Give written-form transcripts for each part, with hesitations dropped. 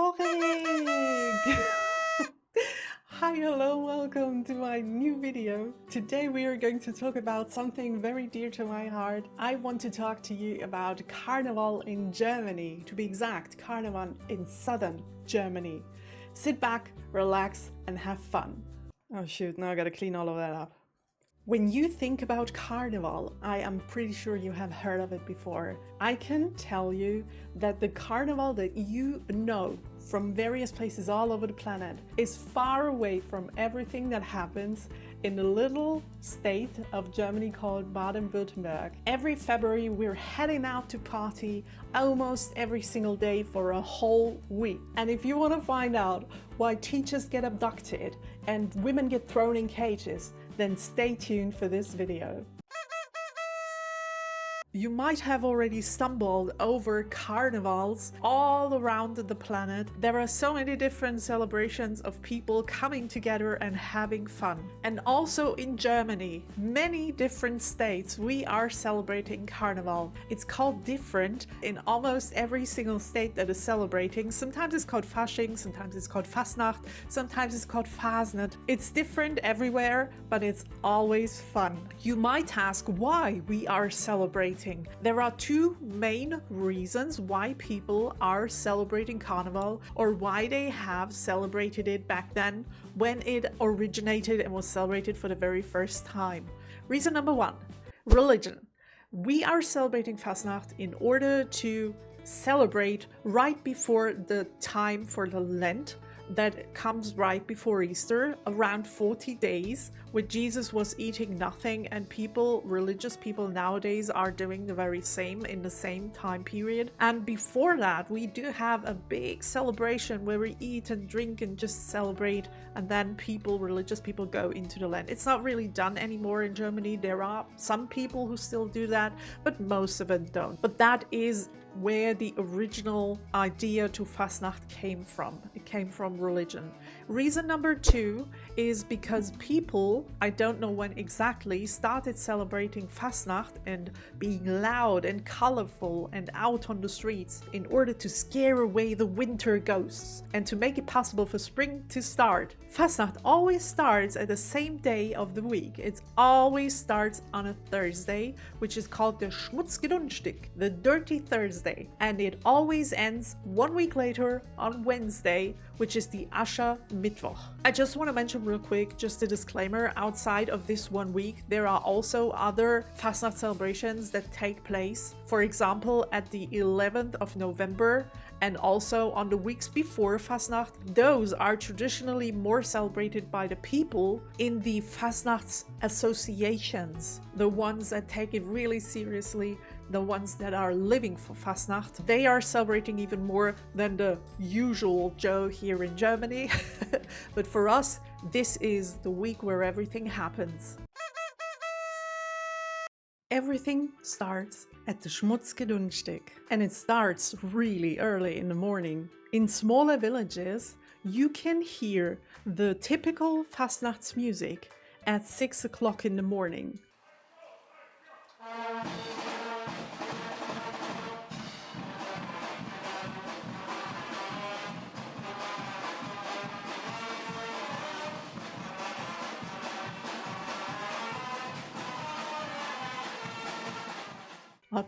Horrig! Hi, hello, welcome to my new video. Today we are going to talk about something very dear to my heart. I want to talk to you about Carnival in Germany, to be exact, Carnival in southern Germany. Sit back, relax, and have fun. Oh shoot, now I gotta clean all of that up. When you think about Carnival, I am pretty sure you have heard of it before. I can tell you that the Carnival that you know from various places all over the planet is far away from everything that happens in the little state of Germany called Baden-Württemberg. Every February we're heading out to party almost every single day for a whole week. And if you want to find out why teachers get abducted and women get thrown in cages, then stay tuned for this video. You might have already stumbled over carnivals all around the planet. There are so many different celebrations of people coming together and having fun. And also in Germany, many different states, we are celebrating Carnival. It's called different in almost every single state that is celebrating. Sometimes it's called Fasching, sometimes it's called Fasnacht, sometimes it's called Fasnacht. It's different everywhere, but it's always fun. You might ask why we are celebrating. There are two main reasons why people are celebrating Carnival, or why they have celebrated it back then when it originated and was celebrated for the very first time. Reason number one, religion. We are celebrating Fasnacht in order to celebrate right before the time for the Lent that comes right before Easter, around 40 days, where Jesus was eating nothing, and people, religious people nowadays, are doing the very same in the same time period. And before that, we do have a big celebration where we eat and drink and just celebrate, and then people, religious people, go into the Lent. It's not really done anymore in Germany. There are some people who still do that, but most of it don't. But that is where the original idea to Fasnacht came from. It came from religion. Reason number two is because people, I don't know when exactly, started celebrating Fasnacht and being loud and colorful and out on the streets in order to scare away the winter ghosts and to make it possible for spring to start. Fasnacht always starts at the same day of the week. It always starts on a Thursday, which is called the Schmutzgedunstag, the Dirty Thursday, and it always ends 1 week later on Wednesday, which is the Ascher Mittwoch. I just want to mention real quick, just a disclaimer, outside of this 1 week, there are also other Fasnacht celebrations that take place. For example, at the 11th of November and also on the weeks before Fasnacht. Those are traditionally more celebrated by the people in the Fasnacht associations, the ones that take it really seriously, the ones that are living for Fasnacht. They are celebrating even more than the usual Joe here in Germany. But for us, this is the week where everything happens. Everything starts at the Schmutzgedunstag, and it starts really early in the morning. In smaller villages, you can hear the typical Fastnachts music at 6 o'clock in the morning.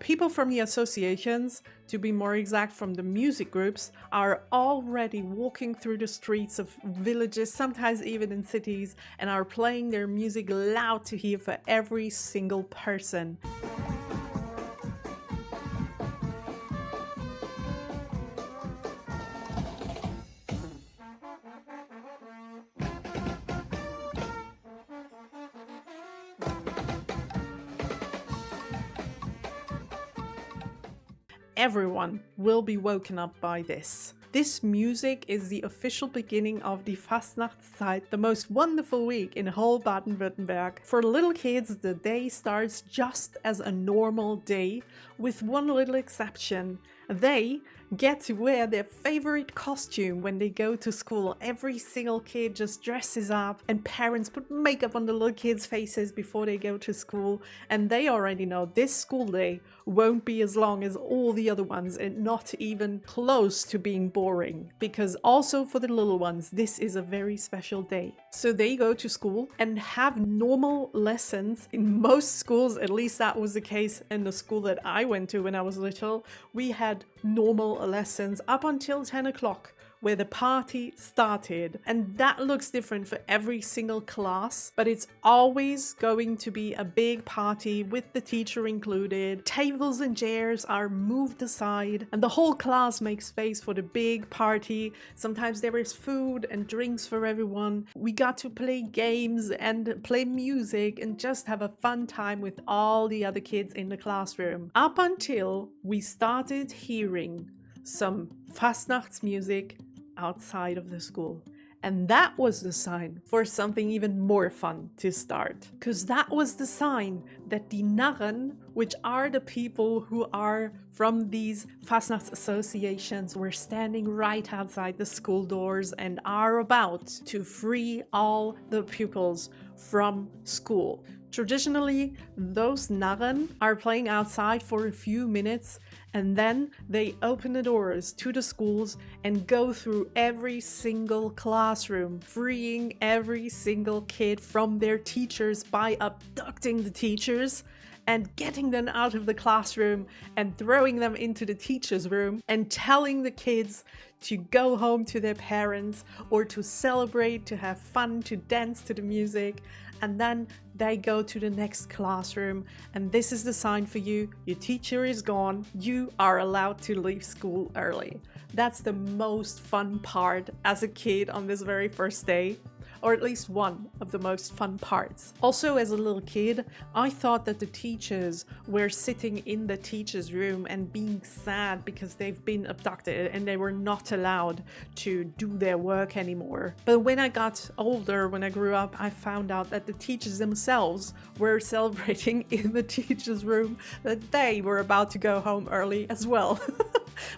People from the associations, to be more exact from the music groups, are already walking through the streets of villages, sometimes even in cities, and are playing their music loud to hear for every single person. Everyone will be woken up by this. This music is the official beginning of the Fastnachtszeit, the most wonderful week in whole Baden-Württemberg. For little kids, the day starts just as a normal day, with one little exception. They get to wear their favorite costume when they go to school. Every single kid just dresses up, and parents put makeup on the little kids' faces before they go to school. And they already know this school day won't be as long as all the other ones, and not even close to being boring. Because also for the little ones, this is a very special day. So they go to school and have normal lessons. In most schools, at least that was the case in the school that I went to when I was little, we had normal lessons up until 10 o'clock, where the party started. And that looks different for every single class, but it's always going to be a big party with the teacher included. Tables and chairs are moved aside and the whole class makes space for the big party. Sometimes there is food and drinks for everyone. We got to play games and play music and just have a fun time with all the other kids in the classroom. Up until we started hearing some Fastnachts music outside of the school. And that was the sign for something even more fun to start. Because that was the sign that the Narren, which are the people who are from these Fasnachts associations, were standing right outside the school doors and are about to free all the pupils from school. Traditionally, those Narren are playing outside for a few minutes, and then they open the doors to the schools and go through every single classroom, freeing every single kid from their teachers by abducting the teachers and getting them out of the classroom and throwing them into the teacher's room and telling the kids to go home to their parents or to celebrate, to have fun, to dance to the music. And then they go to the next classroom, and this is the sign for you. Your teacher is gone. You are allowed to leave school early. That's the most fun part as a kid on this very first day, or at least one of the most fun parts. Also, as a little kid, I thought that the teachers were sitting in the teacher's room and being sad because they've been abducted and they were not allowed to do their work anymore. But when I got older, when I grew up, I found out that the teachers themselves were celebrating in the teacher's room that they were about to go home early as well.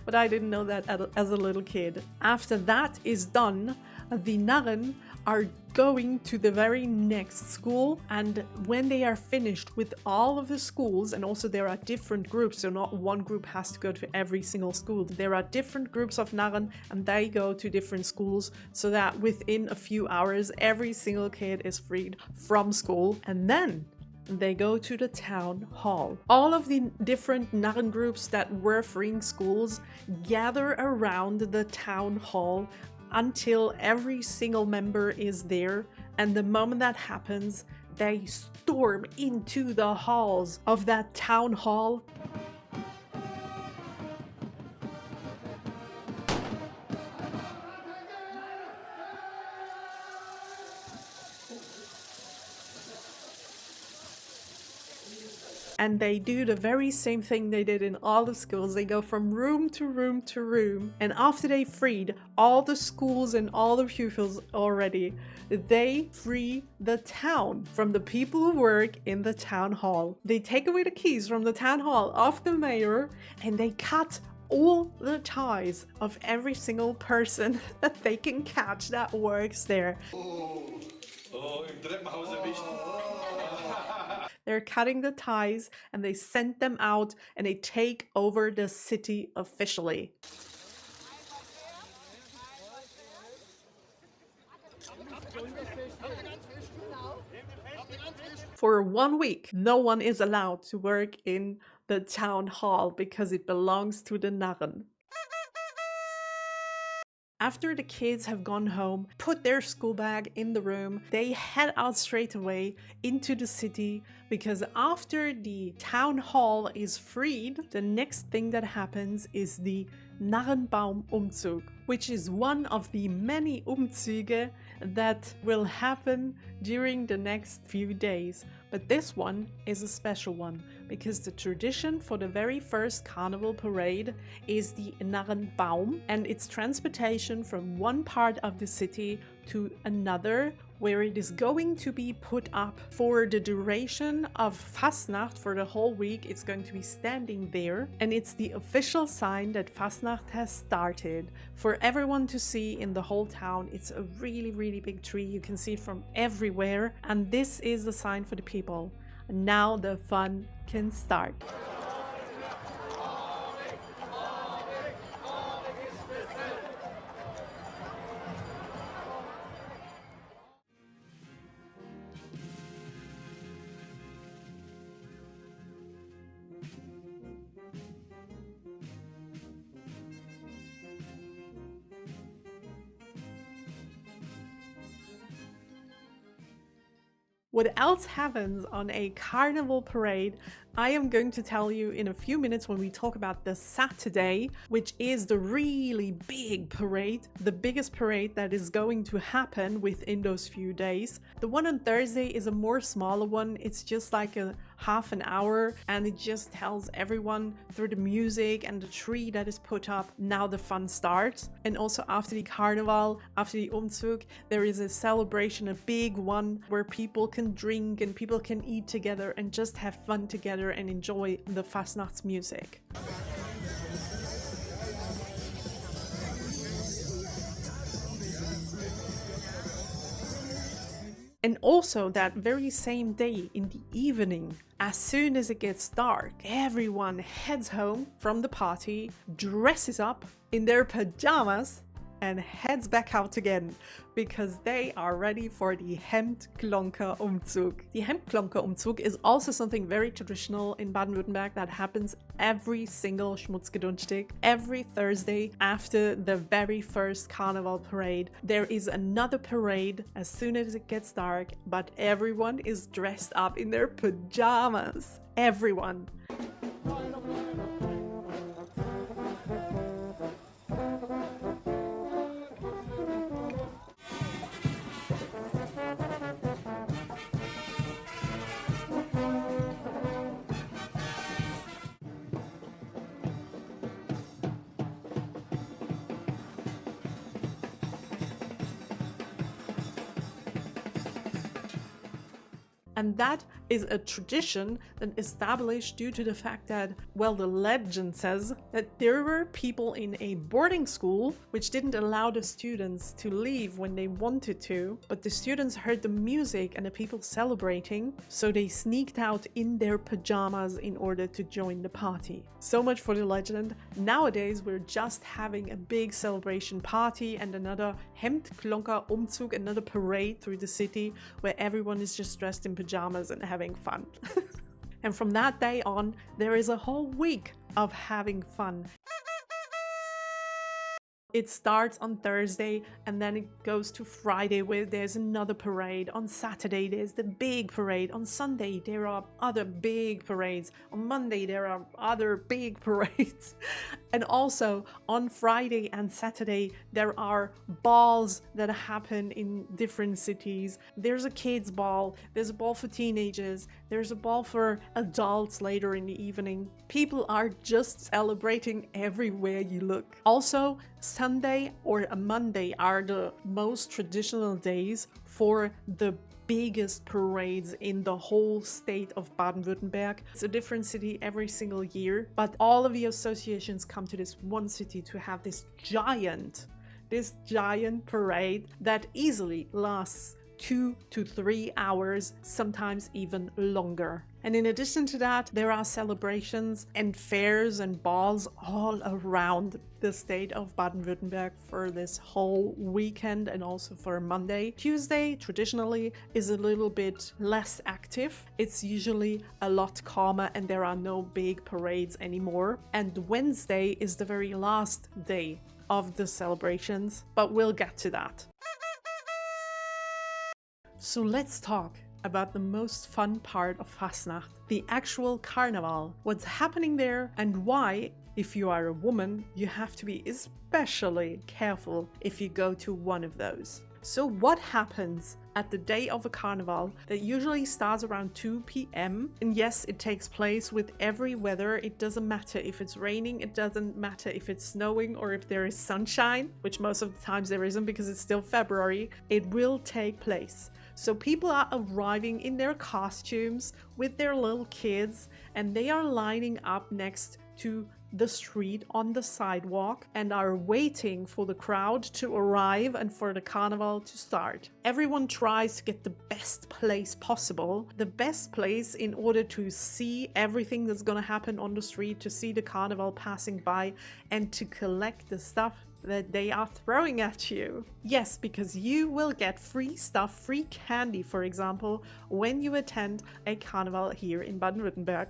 But I didn't know that as a little kid. After that is done, the Narren are going to the very next school, and when they are finished with all of the schools, and also there are different groups, so not one group has to go to every single school. There are different groups of Narren and they go to different schools, so that within a few hours every single kid is freed from school. And then they go to the town hall. All of the different Narren groups that were freeing schools gather around the town hall until every single member is there. And the moment that happens, they storm into the halls of that town hall. And they do the very same thing they did in all the schools. They go from room to room to room. And after they freed all the schools and all the pupils already, they free the town from the people who work in the town hall. They take away the keys from the town hall of the mayor, and they cut all the ties of every single person that they can catch that works there. Im Treppenhaus erwischt. They're cutting the ties and they send them out and they take over the city officially. For 1 week, no one is allowed to work in the town hall because it belongs to the Narren. After the kids have gone home, put their school bag in the room, they head out straight away into the city, because after the town hall is freed, the next thing that happens is the Narrenbaum Umzug, which is one of the many Umzüge that will happen during the next few days. But this one is a special one because the tradition for the very first carnival parade is the Narrenbaum, and it's transportation from one part of the city to another, where it is going to be put up for the duration of Fasnacht. For the whole week it's going to be standing there, and it's the official sign that Fasnacht has started for everyone to see in the whole town. It's a really big tree, you can see it from everywhere, and this is the sign for the people. And now the fun can start. What else happens on a carnival parade, I am going to tell you in a few minutes when we talk about the Saturday, which is the really big parade, the biggest parade that is going to happen within those few days. The one on Thursday is a more smaller one. It's just like a half an hour, and it just tells everyone through the music and the tree that is put up, now the fun starts. And also after the Carnival, after the Umzug, there is a celebration, a big one, where people can drink and people can eat together and just have fun together and enjoy the Fasnacht's music. And also that very same day in the evening, as soon as it gets dark, everyone heads home from the party, dresses up in their pajamas, and heads back out again, because they are ready for the Hemdklonker-Umzug. The Hemdklonker-Umzug is also something very traditional in Baden-Württemberg that happens every single Schmutzgedunstig. Every Thursday after the very first Carnival parade, there is another parade as soon as it gets dark, but everyone is dressed up in their pajamas. Everyone. And that is a tradition that established due to the fact that, well, the legend says that there were people in a boarding school which didn't allow the students to leave when they wanted to, but the students heard the music and the people celebrating, so they sneaked out in their pajamas in order to join the party. So much for the legend. Nowadays we're just having a big celebration party and another Hemdklonker-Umzug, another parade through the city where everyone is just dressed in pajamas and having fun. And from that day on, there is a whole week of having fun. It starts on Thursday and then it goes to Friday where there's another parade. On Saturday there's the big parade. On Sunday there are other big parades. On Monday there are other big parades. And also on Friday and Saturday there are balls that happen in different cities. There's a kids ball, there's a ball for teenagers, there's a ball for adults later in the evening. People are just celebrating everywhere you look. Also, Sunday or a Monday are the most traditional days for the biggest parades in the whole state of Baden-Württemberg. It's a different city every single year, but all of the associations come to this one city to have this giant parade that easily lasts 2 to 3 hours, sometimes even longer. And in addition to that, there are celebrations and fairs and balls all around the state of Baden-Württemberg for this whole weekend and also for Monday. Tuesday, traditionally, is a little bit less active. It's usually a lot calmer and there are no big parades anymore. And Wednesday is the very last day of the celebrations, but we'll get to that. So let's talk about the most fun part of Fasnacht, the actual Carnival, what's happening there, and why, if you are a woman, you have to be especially careful if you go to one of those. So what happens at the day of a carnival that usually starts around 2 p.m. and yes, it takes place with every weather. It doesn't matter if it's raining, it doesn't matter if it's snowing or if there is sunshine, which most of the times there isn't because it's still February. It will take place. So people are arriving in their costumes with their little kids and they are lining up next to the street on the sidewalk and are waiting for the crowd to arrive and for the carnival to start. Everyone tries to get the best place possible, the best place in order to see everything that's going to happen on the street, to see the carnival passing by and to collect the stuff that they are throwing at you. Yes, because you will get free stuff, free candy, for example, when you attend a carnival here in Baden-Württemberg.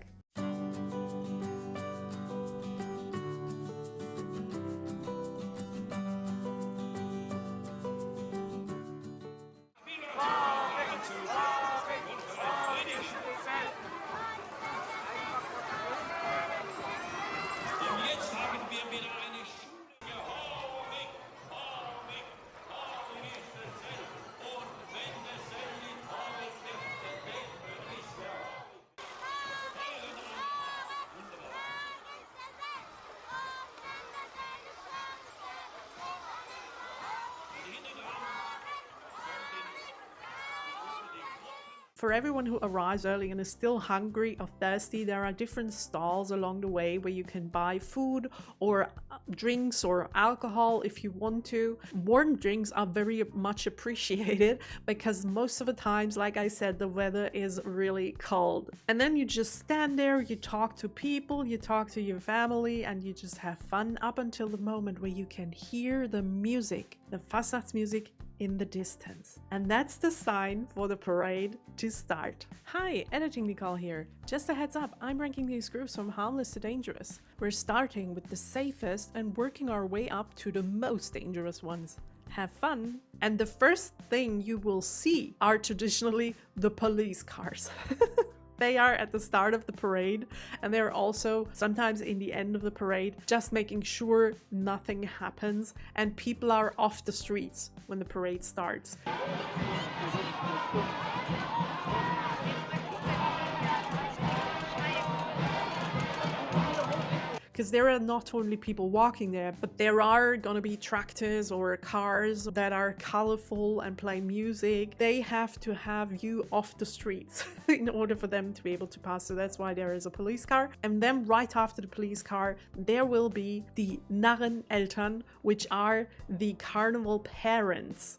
For everyone who arrives early and is still hungry or thirsty, there are different stalls along the way where you can buy food or drinks or alcohol if you want to. Warm drinks are very much appreciated because most of the times, like I said, the weather is really cold. And then you just stand there, you talk to people, you talk to your family, and you just have fun up until the moment where you can hear the music, the Fasnachtsmusik in the distance. And that's the sign for the parade to start. Hi, Editing Nicole here. Just a heads up, I'm ranking these groups from harmless to dangerous. We're starting with the safest and working our way up to the most dangerous ones. Have fun! And the first thing you will see are traditionally the police cars. They are at the start of the parade and they're also sometimes in the end of the parade, just making sure nothing happens and people are off the streets when the parade starts. Because there are not only people walking there, but there are gonna be tractors or cars that are colorful and play music. They have to have you off the streets in order for them to be able to pass. So that's why there is a police car. And then right after the police car, there will be the Narreneltern, which are the carnival parents.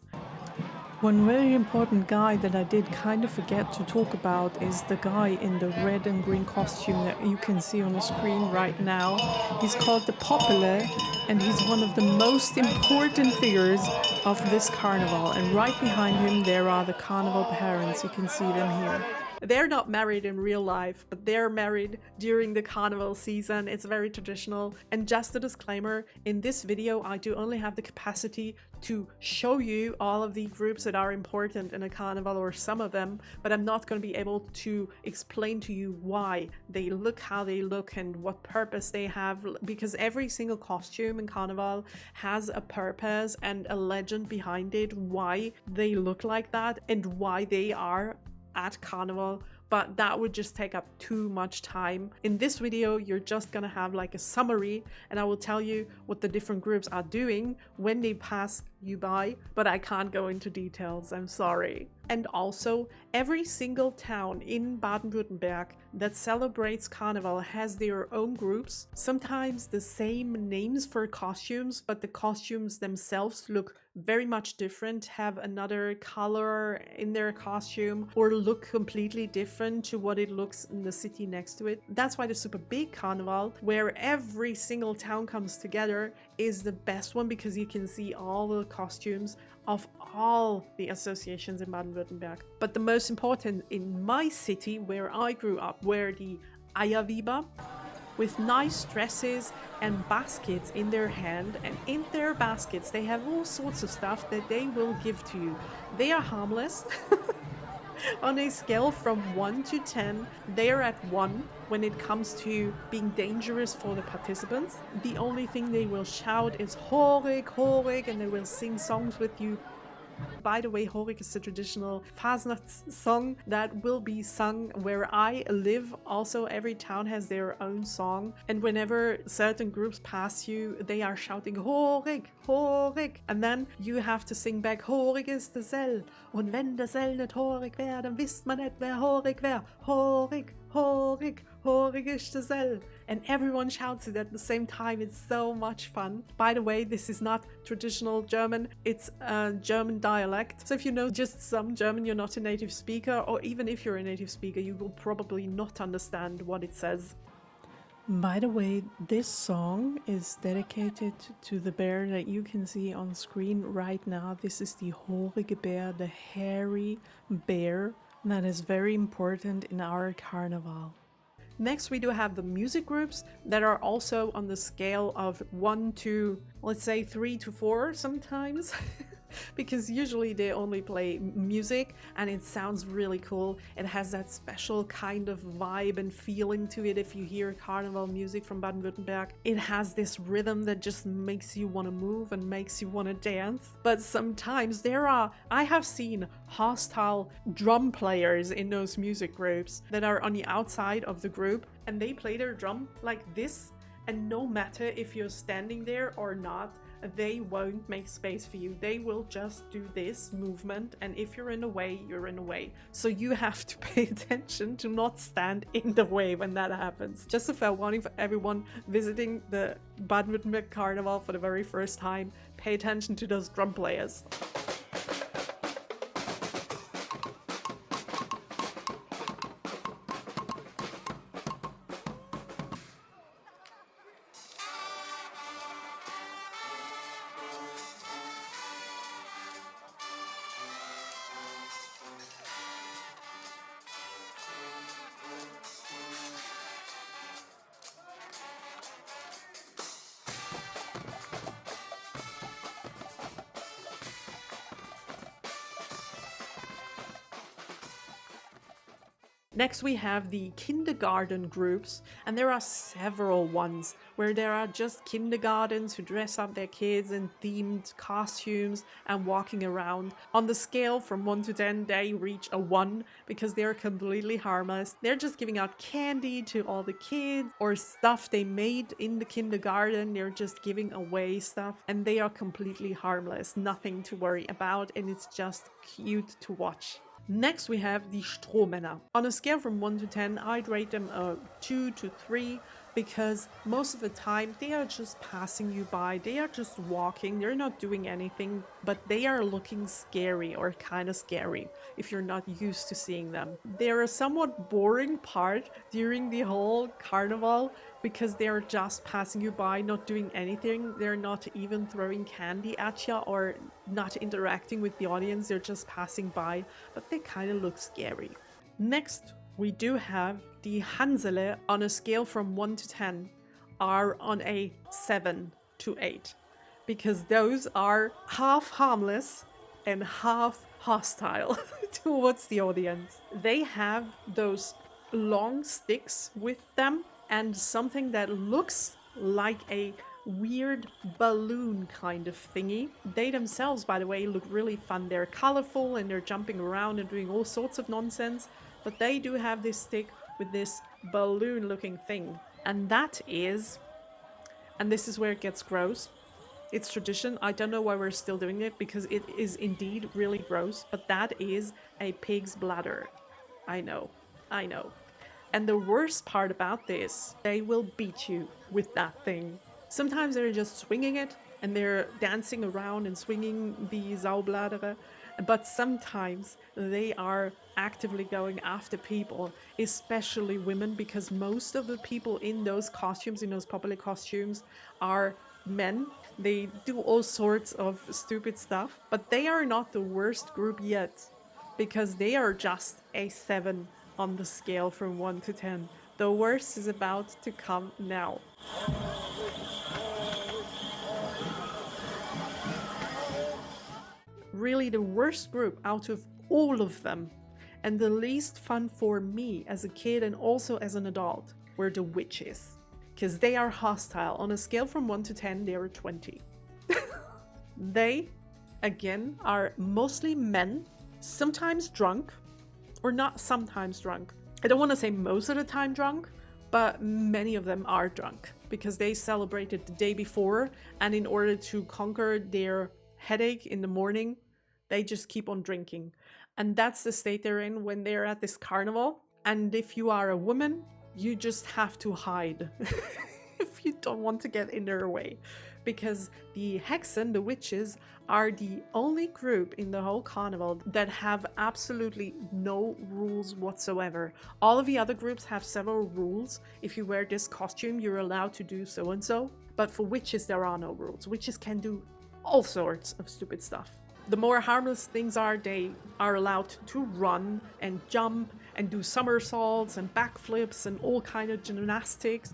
One very important guy that I did kind of forget to talk about is the guy in the red and green costume that you can see on the screen right now. He's called the Popular and he's one of the most important figures of this carnival. And right behind him there are the carnival parents. You can see them here. They're not married in real life, but they're married during the carnival season. It's very traditional. And just a disclaimer, in this video, I do only have the capacity to show you all of the groups that are important in a carnival or some of them, but I'm not going to be able to explain to you why they look how they look and what purpose they have, because every single costume in carnival has a purpose and a legend behind it, why they look like that and why they are at carnival, but that would just take up too much time. In this video, you're just gonna have like a summary and I will tell you what the different groups are doing when they pass you by, but I can't go into details, I'm sorry. And also, every single town in Baden-Württemberg that celebrates Carnival has their own groups, sometimes the same names for costumes, but the costumes themselves look very much different, have another color in their costume, or look completely different to what it looks in the city next to it. That's why the super big Carnival, where every single town comes together, is the best one because you can see all the costumes of all the associations in Baden-Württemberg. But the most important in my city, where I grew up, were the Eierweber, with nice dresses and baskets in their hand, and in their baskets they have all sorts of stuff that they will give to you. They are harmless. On a scale from 1 to 10, they are at 1 when it comes to being dangerous for the participants. The only thing they will shout is Horig, Horig, and they will sing songs with you By the way, Horig is the traditional Fasnacht song that will be sung where I live. Also, every town has their own song, and whenever certain groups pass you, they are shouting Horig, Horig, and then you have to sing back Horig ist der Sell. Und wenn der Sell nicht Horig wär, dann wisst man nicht, wer Horig wär. Horig, Horig, Horig ist der Sell. And everyone shouts it at the same time. It's so much fun. By the way, this is not traditional German. It's a German dialect. So if you know just some German, you're not a native speaker, or even if you're a native speaker, you will probably not understand what it says. By the way, this song is dedicated to the bear that you can see on screen right now. This is the Horige Bär, the hairy bear. That is very important in our carnival. Next, we do have the music groups that are also on the scale of 1 to, let's say, 3 to 4 sometimes. Because usually they only play music and it sounds really cool. It has that special kind of vibe and feeling to it. If you hear carnival music from Baden-Württemberg, it has this rhythm that just makes you want to move and makes you want to dance. But sometimes I have seen hostile drum players in those music groups that are on the outside of the group, and they play their drum like this, and no matter if you're standing there or not, they won't make space for you. They will just do this movement, and if you're in the way, you're in the way. So you have to pay attention to not stand in the way when that happens. Just a fair warning for everyone visiting the Baden-Württemberg Carnival for the very first time. Pay attention to those drum players. Next, we have the kindergarten groups, and there are several ones where there are just kindergartens who dress up their kids in themed costumes and walking around. On the scale from 1 to 10, they reach a 1 because they're completely harmless. They're just giving out candy to all the kids or stuff they made in the kindergarten. They're just giving away stuff, and they are completely harmless. Nothing to worry about, and it's just cute to watch. Next, we have the Strohmänner. On a scale from 1 to 10, I'd rate them a 2 to 3 because most of the time they are just passing you by. They are just walking. They're not doing anything, but they are looking scary or kind of scary if you're not used to seeing them. They're a somewhat boring part during the whole carnival because they're just passing you by, not doing anything. They're not even throwing candy at you or not interacting with the audience. They're just passing by, but they kind of look scary. Next, we do have the Hansele on a scale from 1 to 10 are on a 7 to 8 because those are half harmless and half hostile towards the audience. They have those long sticks with them and something that looks like a weird balloon kind of thingy. They themselves, by the way, look really fun. They're colorful and they're jumping around and doing all sorts of nonsense, but they do have this stick with this balloon looking thing. And that is, and this is where it gets gross. It's tradition. I don't know why we're still doing it because it is indeed really gross, but that is a pig's bladder. I know. And the worst part about this, they will beat you with that thing. Sometimes they're just swinging it and they're dancing around and swinging the Saubladere, but sometimes they are actively going after people, especially women, because most of the people in those costumes, in those popular costumes, are men. They do all sorts of stupid stuff, but they are not the worst group yet because they are just a 7 on the scale from 1 to 10. The worst is about to come now. Really the worst group out of all of them, and the least fun for me as a kid and also as an adult, were the witches. Because they are hostile. On a scale from 1 to 10, they are 20. They again, are mostly men, sometimes drunk, or not sometimes drunk. I don't want to say most of the time drunk, but many of them are drunk because they celebrated the day before, and in order to conquer their headache in the morning, they just keep on drinking. And that's the state they're in when they're at this carnival. And if you are a woman, you just have to hide if you don't want to get in their way. Because the Hexen, the witches, are the only group in the whole carnival that have absolutely no rules whatsoever. All of the other groups have several rules. If you wear this costume, you're allowed to do so and so. But for witches, there are no rules. Witches can do all sorts of stupid stuff. The more harmless things are, they are allowed to run and jump and do somersaults and backflips and all kind of gymnastics.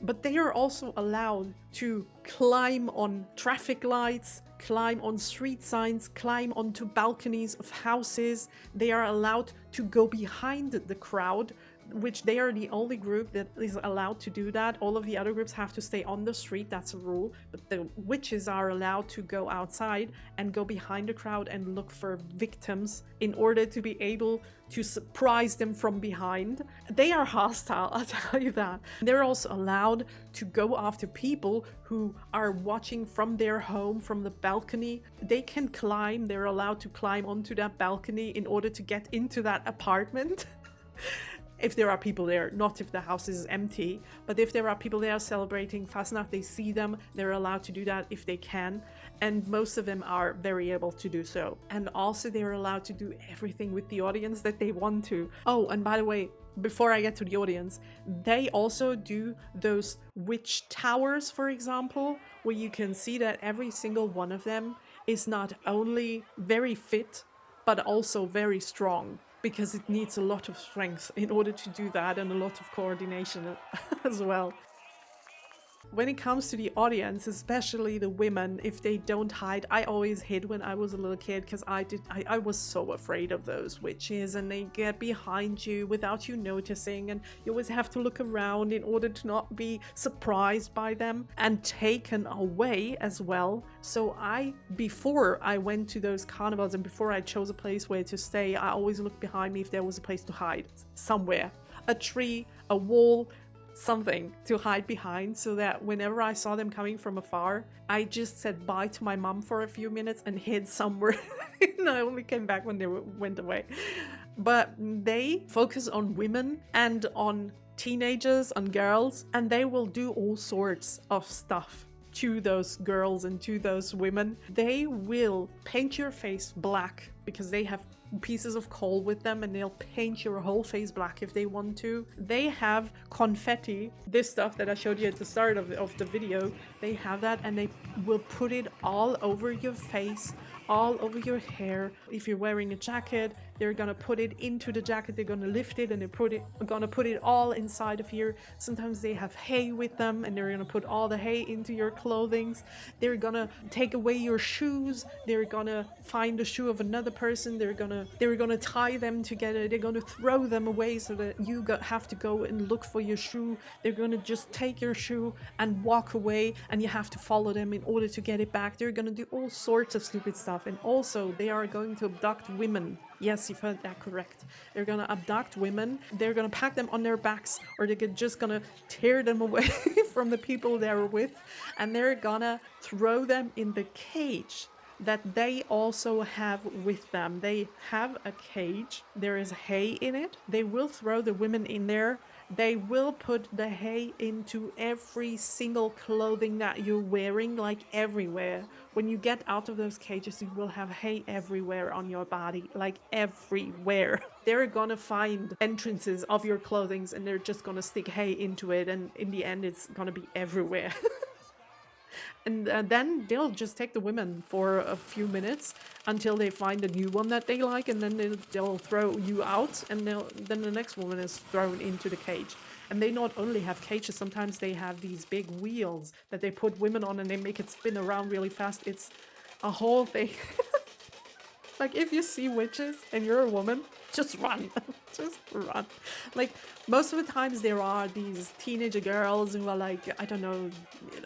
But they are also allowed to climb on traffic lights, climb on street signs, climb onto balconies of houses. They are allowed to go behind the crowd, which they are the only group that is allowed to do that. All of the other groups have to stay on the street, that's a rule. But the witches are allowed to go outside and go behind the crowd and look for victims in order to be able to surprise them from behind. They are hostile, I'll tell you that. They're also allowed to go after people who are watching from their home, from the balcony. They can climb, they're allowed to climb onto that balcony in order to get into that apartment. If there are people there, not if the house is empty, but if there are people there celebrating Fasnacht, they see them, they're allowed to do that if they can, and most of them are very able to do so. And also they're allowed to do everything with the audience that they want to. Oh, and by the way, before I get to the audience, they also do those witch towers, for example, where you can see that every single one of them is not only very fit, but also very strong. Because it needs a lot of strength in order to do that and a lot of coordination as well. When it comes to the audience, especially the women, if they don't hide, I always hid when I was a little kid because I was so afraid of those witches, and they get behind you without you noticing, and you always have to look around in order to not be surprised by them and taken away as well. So before I went to those carnivals and before I chose a place where to stay, I always looked behind me if there was a place to hide somewhere. A tree, a wall, something to hide behind, so that whenever I saw them coming from afar, I just said bye to my mom for a few minutes and hid somewhere. And I only came back when they went away. But they focus on women and on teenagers, on girls, and they will do all sorts of stuff to those girls and to those women. They will paint your face black because they have pieces of coal with them, and they'll paint your whole face black if they want to. They have confetti, this stuff that I showed you at the start of the video. They have that, and they will put it all over your face, all over your hair. If you're wearing a jacket, they're gonna put it into the jacket, they're gonna lift it, and they're gonna put it all inside of here. Sometimes they have hay with them, and they're gonna put all the hay into your clothing. They're gonna take away your shoes, they're gonna find the shoe of another person, they're gonna tie them together, they're gonna throw them away so that you have to go and look for your shoe. They're gonna just take your shoe and walk away, and you have to follow them in order to get it back. They're gonna do all sorts of stupid stuff. And also they are going to abduct women. Yes, you've heard that correct. They're gonna abduct women, they're gonna pack them on their backs, or they're just gonna tear them away from the people they're with, and they're gonna throw them in the cage that they also have with them. They have a cage, there is hay in it. They will throw the women in there. They will put the hay into every single clothing that you're wearing, like everywhere. When you get out of those cages, you will have hay everywhere on your body, like everywhere. They're gonna find entrances of your clothing, and they're just gonna stick hay into it, and in the end it's gonna be everywhere. And then they'll just take the women for a few minutes until they find a new one that they like, and then they'll throw you out, and then the next woman is thrown into the cage. And they not only have cages, sometimes they have these big wheels that they put women on and they make it spin around really fast. It's a whole thing. Like, if you see witches and you're a woman, just run. Just run. Like, most of the times there are these teenager girls who are like, I don't know,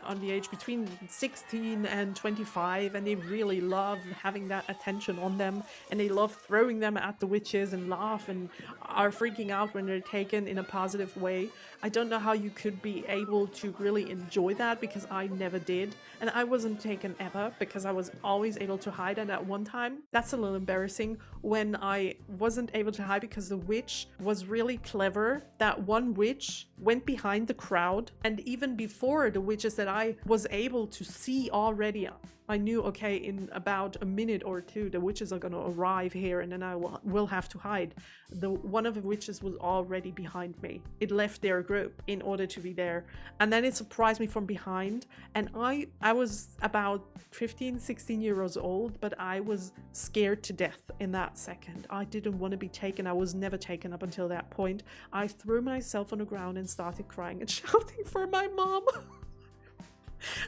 on the age between 16 and 25, and they really love having that attention on them, and they love throwing them at the witches and laugh and are freaking out when they're taken in a positive way. I don't know how you could be able to really enjoy that, because I never did. And I wasn't taken ever because I was always able to hide. And at one time, that's a little embarrassing, when I wasn't able to hide because the witch was really clever. That one witch went behind the crowd, and even before the witches that I was able to see already, I knew, okay, in about a minute or two, the witches are going to arrive here, and then I will have to hide. One of the witches was already behind me. It left their group in order to be there. And then it surprised me from behind. And I was about 15, 16 years old, but I was scared to death in that second. I didn't want to be taken. I was never taken up until that point. I threw myself on the ground and started crying and shouting for my mom.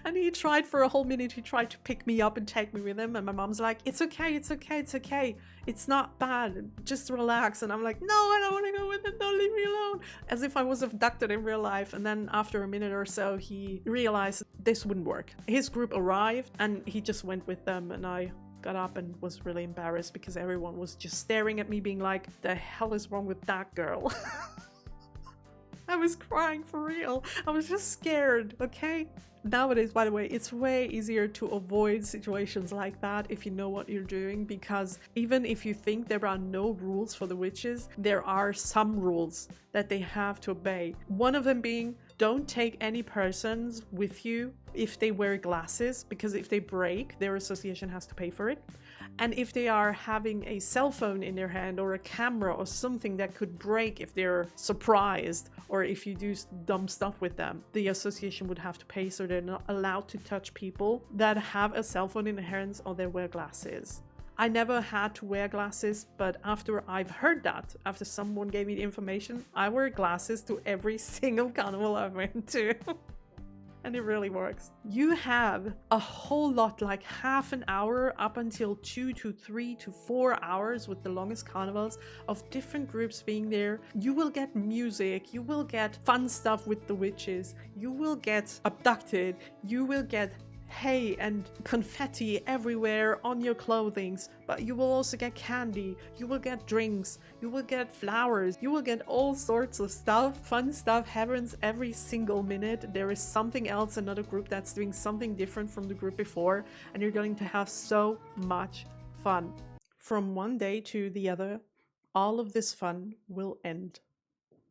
And he tried for a whole minute. He tried to pick me up and take me with him. And my mom's like, it's okay, it's okay, it's okay. It's not bad. Just relax. And I'm like, no, I don't want to go with him. Don't leave me alone. As if I was abducted in real life. And then after a minute or so, he realized this wouldn't work. His group arrived and he just went with them. And I got up and was really embarrassed because everyone was just staring at me being like, the hell is wrong with that girl? I was crying for real. I was just scared, okay? Nowadays, by the way, it's way easier to avoid situations like that if you know what you're doing, because even if you think there are no rules for the witches, there are some rules that they have to obey. One of them being, don't take any persons with you if they wear glasses, because if they break, their association has to pay for it. And if they are having a cell phone in their hand or a camera or something that could break if they're surprised, or if you do dumb stuff with them, the association would have to pay, so they're not allowed to touch people that have a cell phone in their hands or they wear glasses. I never had to wear glasses, but after I've heard that, after someone gave me the information, I wear glasses to every single carnival I went to. And it really works. You have a whole lot, like half an hour up until 2 to 3 to 4 hours with the longest carnivals, of different groups being there. You will get music, you will get fun stuff with the witches, you will get abducted, you will get hay and confetti everywhere on your clothing, but you will also get candy, you will get drinks, you will get flowers, you will get all sorts of stuff. Fun stuff happens every single minute. There is something else, another group that's doing something different from the group before, and you're going to have so much fun. From one day to the other, all of this fun will end.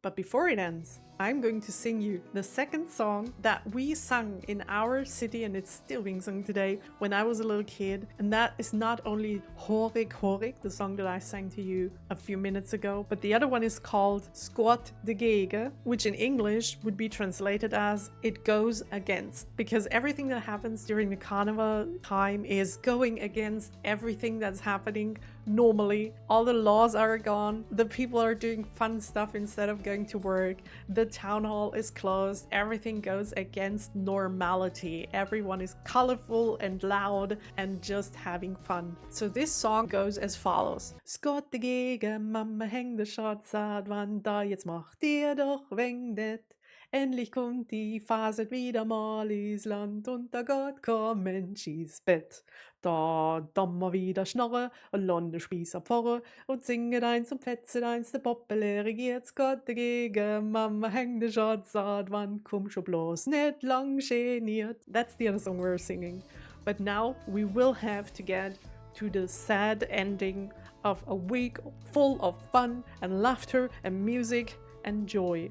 But before it ends, I'm going to sing you the second song that we sung in our city, and it's still being sung today, when I was a little kid. And that is not only Horik Horik, the song that I sang to you a few minutes ago, but the other one is called Skot de Gege, which in English would be translated as It Goes Against. Because everything that happens during the carnival time is going against everything that's happening normally. All the laws are gone. The people are doing fun stuff instead of going to work. The town hall is closed. Everything goes against normality. Everyone is colorful and loud and just having fun. So this song goes as follows. Skott dagegen, Mama hängde Schatz Wand da, jetzt macht ihr doch wendet. Endlich kommt die Phase wieder mal ins Land und da Gott kommen ins Bett. Da dammer wieder Schnorre und Londe Spieß ab Pforre und singet eins und fetzet eins, der Poppele regiert's Gott dagegen. Mama hängt de Schatz an Wand, komm schon bloß nicht lang geniert. That's the other song we're singing. But now we will have to get to the sad ending of a week full of fun and laughter and music and joy.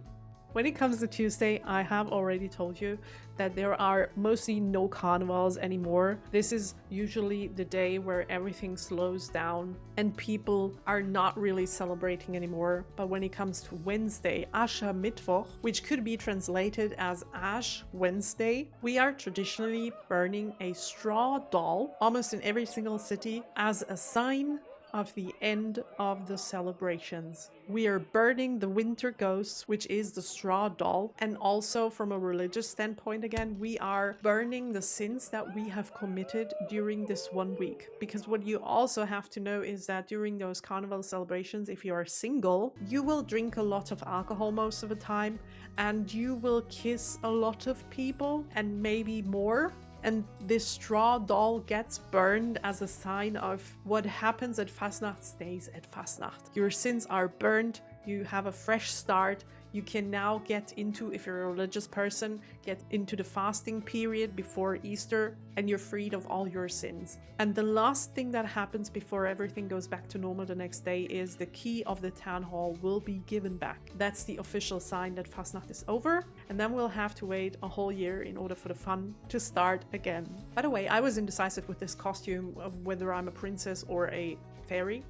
When it comes to Tuesday, I have already told you that there are mostly no carnivals anymore. This is usually the day where everything slows down and people are not really celebrating anymore. But when it comes to Wednesday, Aschermittwoch, which could be translated as Ash Wednesday, we are traditionally burning a straw doll almost in every single city as a sign of the end of the celebrations. We are burning the winter ghosts, which is the straw doll, and also from a religious standpoint again, we are burning the sins that we have committed during this 1 week. Because what you also have to know is that during those carnival celebrations, if you are single, you will drink a lot of alcohol most of the time, and you will kiss a lot of people and maybe more. And this straw doll gets burned as a sign of what happens at Fasnacht stays at Fasnacht. Your sins are burned, you have a fresh start, you can now get into, if you're a religious person, get into the fasting period before Easter, and you're freed of all your sins. And the last thing that happens before everything goes back to normal the next day is the key of the town hall will be given back. That's the official sign that Fasnacht is over, and then we'll have to wait a whole year in order for the fun to start again. By the way, I was indecisive with this costume of whether I'm a princess or a fairy.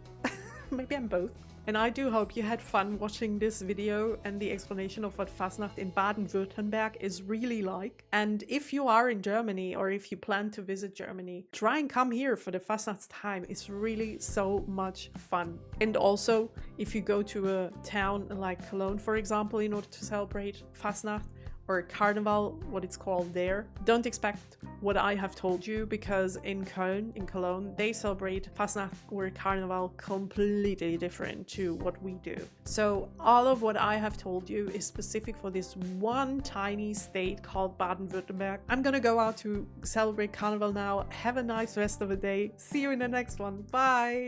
Maybe I'm both. And I do hope you had fun watching this video and the explanation of what Fasnacht in Baden-Württemberg is really like. And if you are in Germany or if you plan to visit Germany, try and come here for the Fasnacht time. It's really so much fun. And also, if you go to a town like Cologne, for example, in order to celebrate Fasnacht, or Carnival, what it's called there, don't expect what I have told you, because in Cologne, they celebrate Fasnacht or Carnival completely different to what we do. So all of what I have told you is specific for this one tiny state called Baden-Württemberg. I'm gonna go out to celebrate Carnival now. Have a nice rest of the day. See you in the next one. Bye!